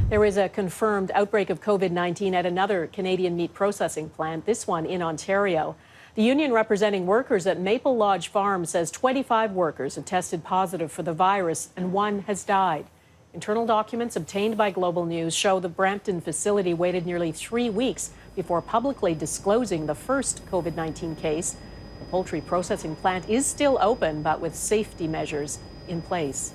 There is a confirmed outbreak of COVID-19 at another Canadian meat processing plant, this one in Ontario. The union representing workers at Maple Lodge Farm says 25 workers have tested positive for the virus and one has died. Internal documents obtained by Global News show the Brampton facility waited nearly 3 weeks before publicly disclosing the first COVID-19 case. The poultry processing plant is still open, but with safety measures in place.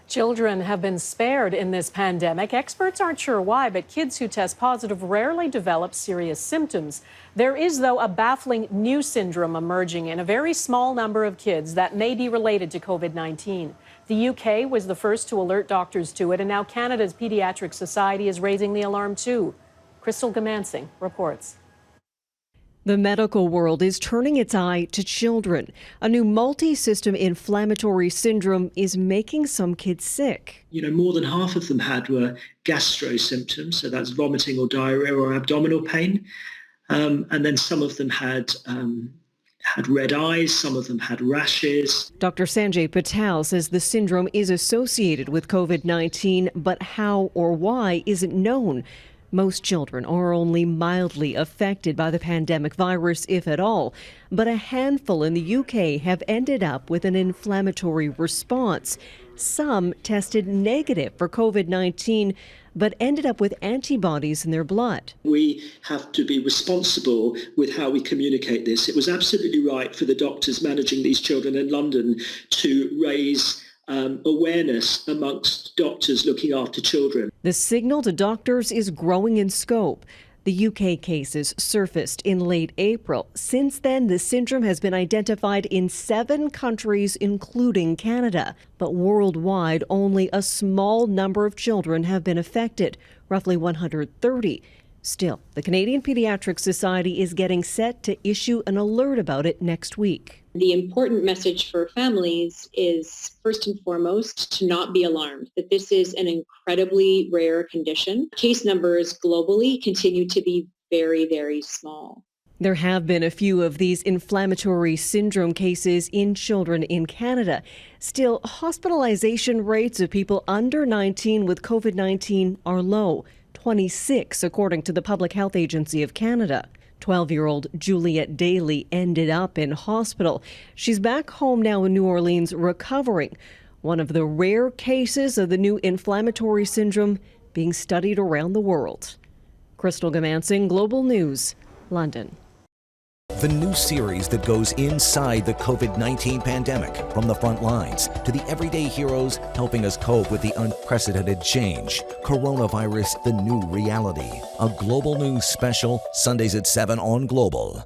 Children have been spared in this pandemic. Experts aren't sure why, but kids who test positive rarely develop serious symptoms. There is, though, a baffling new syndrome emerging in a very small number of kids that may be related to COVID-19. The UK was the first to alert doctors to it, and now Canada's Pediatric Society is raising the alarm too. Crystal Goomansingh reports. The medical world is turning its eye to children. A new multi-system inflammatory syndrome is making some kids sick. More than half of them were gastro symptoms, so that's vomiting or diarrhea or abdominal pain. And then some of them had red eyes, some of them had rashes. Dr. Sanjay Patel says the syndrome is associated with COVID-19, but how or why isn't known. Most children are only mildly affected by the pandemic virus, if at all, but a handful in the UK have ended up with an inflammatory response. Some tested negative for COVID-19, but ended up with antibodies in their blood. We have to be responsible with how we communicate this. It was absolutely right for the doctors managing these children in London to raise awareness amongst doctors looking after children. The signal to doctors is growing in scope. The UK cases surfaced in late April. Since then, the syndrome has been identified in 7 countries, including Canada. But worldwide, only a small number of children have been affected, roughly 130. Still, the Canadian Pediatric Society is getting set to issue an alert about it next week. The important message for families is, first and foremost, to not be alarmed, that this is an incredibly rare condition. Case numbers globally continue to be very, very small. There have been a few of these inflammatory syndrome cases in children in Canada. Still, hospitalization rates of people under 19 with COVID-19 are low, 26 according to the Public Health Agency of Canada. 12-year-old Juliet Daly ended up in hospital. She's back home now in New Orleans recovering. One of the rare cases of the new inflammatory syndrome being studied around the world. Crystal Goomansingh, Global News, London. The new series that goes inside the COVID-19 pandemic, from the front lines to the everyday heroes helping us cope with the unprecedented change. Coronavirus, the new reality. A Global News special, Sundays at 7 on Global.